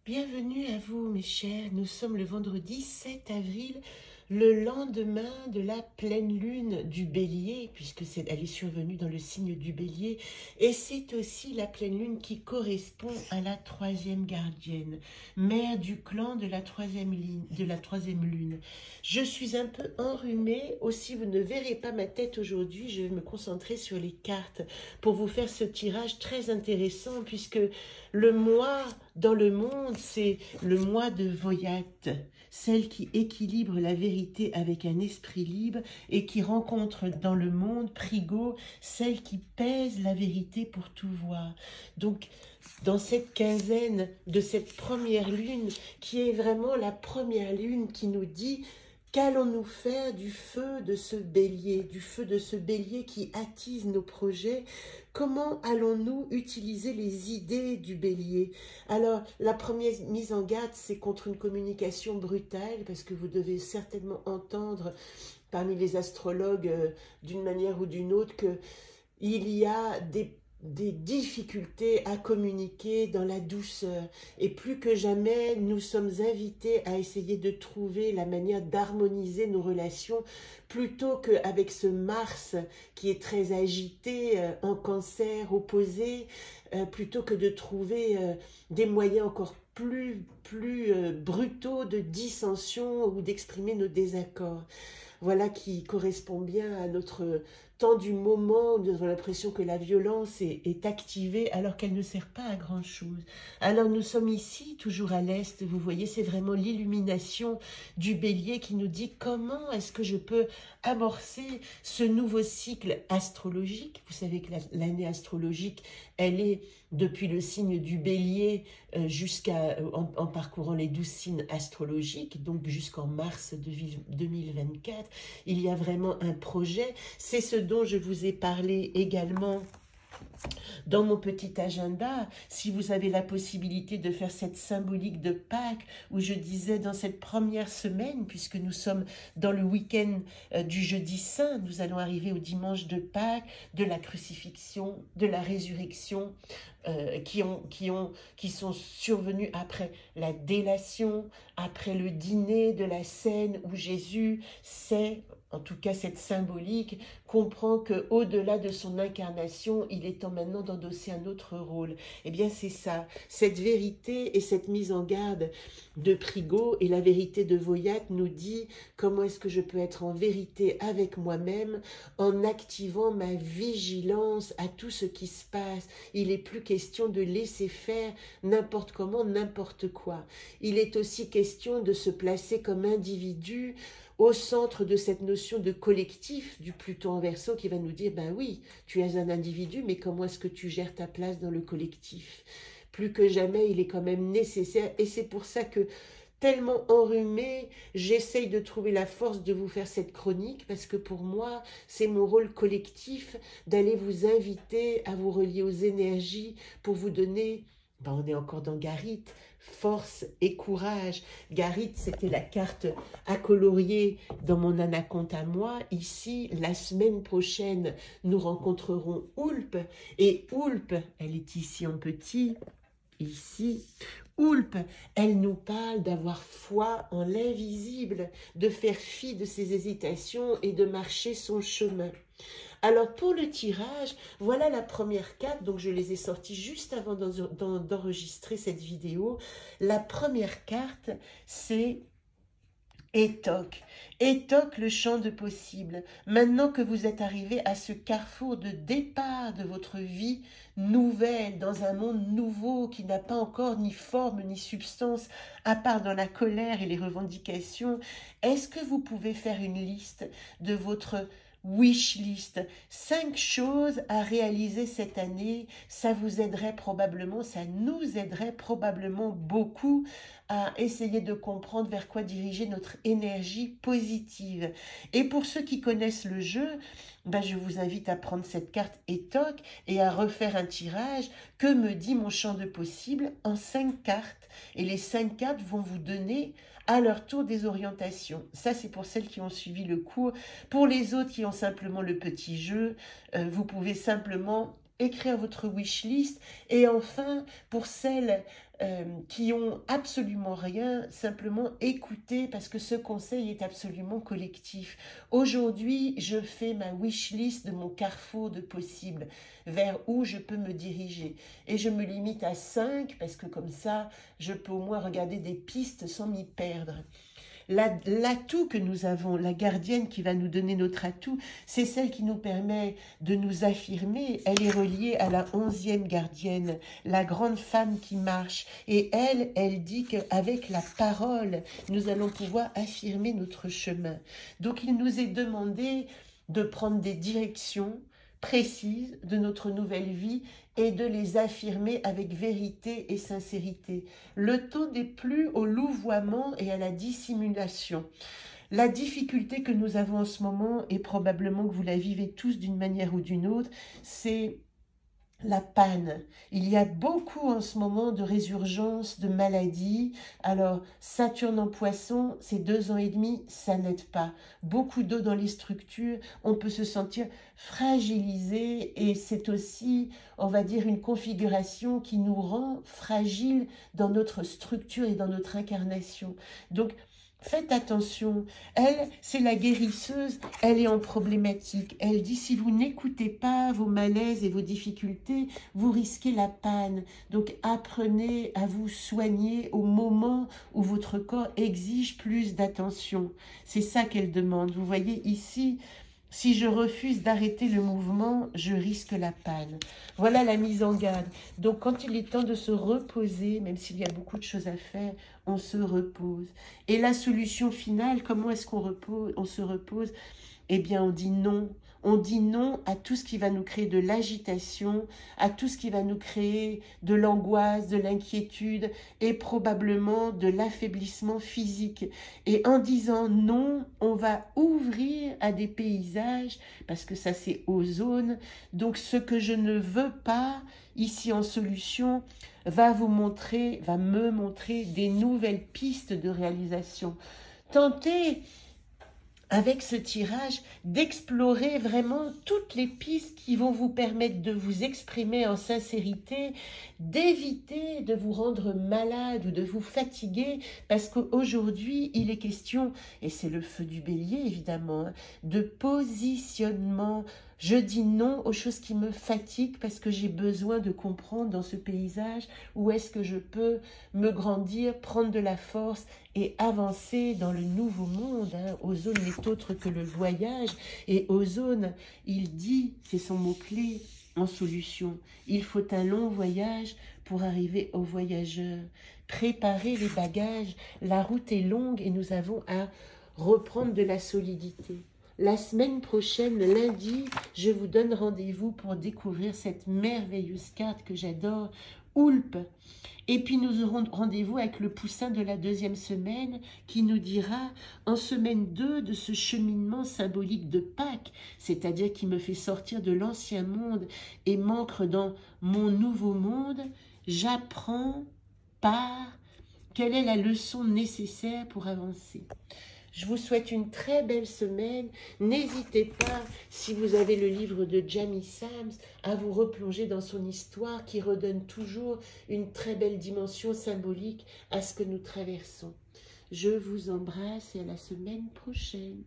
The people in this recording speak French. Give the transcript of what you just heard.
Bienvenue à vous mes chers, nous sommes le vendredi 7 avril, le lendemain de la pleine lune du Bélier, puisque elle est survenue dans le signe du Bélier, et c'est aussi la pleine lune qui correspond à la troisième gardienne, mère du clan de la troisième lune. Je suis un peu enrhumée, aussi vous ne verrez pas ma tête aujourd'hui, je vais me concentrer sur les cartes pour vous faire ce tirage très intéressant, puisque le mois dans le monde, c'est le mois de Voyat, celle qui équilibre la vérité avec un esprit libre et qui rencontre dans le monde Prigo, celle qui pèse la vérité pour tout voir. Donc, dans cette quinzaine de cette première lune, qui est vraiment la première lune qui nous dit qu'allons-nous faire du feu de ce bélier, qui attise nos projets? Comment allons-nous utiliser les idées du bélier? Alors, la première mise en garde, c'est contre une communication brutale, parce que vous devez certainement entendre parmi les astrologues, d'une manière ou d'une autre, qu'il y a des difficultés à communiquer dans la douceur. Et plus que jamais, nous sommes invités à essayer de trouver la manière d'harmoniser nos relations, plutôt qu'avec ce Mars qui est très agité, en Cancer, opposé, plutôt que de trouver des moyens encore plus brutaux de dissension ou d'exprimer nos désaccords. Voilà qui correspond bien à notre temps du moment où nous avons l'impression que la violence est activée alors qu'elle ne sert pas à grand-chose. Alors nous sommes ici, toujours à l'Est, vous voyez, c'est vraiment l'illumination du bélier qui nous dit comment est-ce que je peux amorcer ce nouveau cycle astrologique. Vous savez que l'année astrologique, elle est depuis le signe du bélier en parcourant les 12 signes astrologiques, donc jusqu'en mars 2024. Il y a vraiment un projet. C'est ce dont je vous ai parlé également dans mon petit agenda. Si vous avez la possibilité de faire cette symbolique de Pâques, où je disais dans cette première semaine, puisque nous sommes dans le week-end du jeudi saint, nous allons arriver au dimanche de Pâques, de la crucifixion, de la résurrection, qui sont survenus après la délation, après le dîner de la scène où Jésus sait, en tout cas cette symbolique, comprend qu'au-delà de son incarnation, il est temps maintenant d'endosser un autre rôle. Eh bien c'est ça, cette vérité et cette mise en garde de Prigo et la vérité de Voyat nous dit comment est-ce que je peux être en vérité avec moi-même en activant ma vigilance à tout ce qui se passe. Il n'est plus question de laisser faire n'importe comment, n'importe quoi. Il est aussi question de se placer comme individu au centre de cette notion de collectif du Pluton en Verseau qui va nous dire, ben oui, tu es un individu, mais comment est-ce que tu gères ta place dans le collectif? Plus que jamais, il est quand même nécessaire, et c'est pour ça que, tellement enrhumée, j'essaye de trouver la force de vous faire cette chronique, parce que pour moi, c'est mon rôle collectif d'aller vous inviter à vous relier aux énergies pour vous donner, ben on est encore dans Garit, force et courage. Garit, c'était la carte à colorier dans mon anaconte à moi. Ici, la semaine prochaine, nous rencontrerons Oulp, et Oulp, elle est ici en petit, ici. Oulp, elle nous parle d'avoir foi en l'invisible, de faire fi de ses hésitations et de marcher son chemin. Alors pour le tirage, voilà la première carte, donc je les ai sorties juste avant d'enregistrer cette vidéo. La première carte, c'est Étoc. Étoc, le champ de possible. Maintenant que vous êtes arrivé à ce carrefour de départ de votre vie nouvelle, dans un monde nouveau qui n'a pas encore ni forme ni substance, à part dans la colère et les revendications, est-ce que vous pouvez faire une liste de votre wish list, 5 choses à réaliser cette année? Ça vous aiderait probablement, ça nous aiderait probablement beaucoup à essayer de comprendre vers quoi diriger notre énergie positive. Et pour ceux qui connaissent le jeu, ben je vous invite à prendre cette carte Étoc et à refaire un tirage. Que me dit mon champ de possible en 5 cartes? Et les 5 cartes vont vous donner à leur tour des orientations. Ça, c'est pour celles qui ont suivi le cours. Pour les autres qui ont simplement le petit jeu, vous pouvez simplement écrire votre wish list. Et enfin, pour celles qui ont absolument rien, simplement écouter, parce que ce conseil est absolument collectif. Aujourd'hui, je fais ma wish list de mon carrefour de possibles, vers où je peux me diriger. Et je me limite à 5, parce que comme ça, je peux au moins regarder des pistes sans m'y perdre. L'atout que nous avons, la gardienne qui va nous donner notre atout, c'est celle qui nous permet de nous affirmer. Elle est reliée à la 11e gardienne, la grande femme qui marche. Et elle dit qu'avec la parole, nous allons pouvoir affirmer notre chemin. Donc il nous est demandé de prendre des directions précises de notre nouvelle vie et de les affirmer avec vérité et sincérité. Le temps n'est plus au louvoiement et à la dissimulation. La difficulté que nous avons en ce moment, et probablement que vous la vivez tous d'une manière ou d'une autre, c'est la panne. Il y a beaucoup en ce moment de résurgence de maladies. Alors, Saturne en Poisson, c'est 2 ans et demi, ça n'aide pas. Beaucoup d'eau dans les structures, on peut se sentir fragilisé et c'est aussi, on va dire, une configuration qui nous rend fragiles dans notre structure et dans notre incarnation. Donc, faites attention, elle, c'est la guérisseuse, elle est en problématique. Elle dit, si vous n'écoutez pas vos malaises et vos difficultés, vous risquez la panne. Donc apprenez à vous soigner au moment où votre corps exige plus d'attention. C'est ça qu'elle demande. Vous voyez ici, si je refuse d'arrêter le mouvement, je risque la panne. Voilà la mise en garde. Donc, quand il est temps de se reposer, même s'il y a beaucoup de choses à faire, on se repose. Et la solution finale, comment est-ce on se repose? Eh bien, on dit non. On dit non à tout ce qui va nous créer de l'agitation, à tout ce qui va nous créer de l'angoisse, de l'inquiétude et probablement de l'affaiblissement physique. Et en disant non, on va ouvrir à des paysages, parce que ça c'est ozone. Donc ce que je ne veux pas, ici en solution, va me montrer des nouvelles pistes de réalisation. Tentez avec ce tirage, d'explorer vraiment toutes les pistes qui vont vous permettre de vous exprimer en sincérité, d'éviter de vous rendre malade ou de vous fatiguer, parce qu'aujourd'hui, il est question, et c'est le feu du bélier évidemment, de positionnement. Je dis non aux choses qui me fatiguent parce que j'ai besoin de comprendre dans ce paysage où est-ce que je peux me grandir, prendre de la force et avancer dans le nouveau monde. Ozone n'est autre que le voyage. Et Ozone, il dit, c'est son mot-clé en solution, il faut un long voyage pour arriver au voyageur. Préparez les bagages, la route est longue et nous avons à reprendre de la solidité. La semaine prochaine, lundi, je vous donne rendez-vous pour découvrir cette merveilleuse carte que j'adore, Oulpe. Et puis nous aurons rendez-vous avec le poussin de la 2e semaine qui nous dira, en semaine 2 de ce cheminement symbolique de Pâques, c'est-à-dire qui me fait sortir de l'ancien monde et m'ancre dans mon nouveau monde, j'apprends par quelle est la leçon nécessaire pour avancer. Je vous souhaite une très belle semaine. N'hésitez pas, si vous avez le livre de Jamie Sams, à vous replonger dans son histoire qui redonne toujours une très belle dimension symbolique à ce que nous traversons. Je vous embrasse et à la semaine prochaine.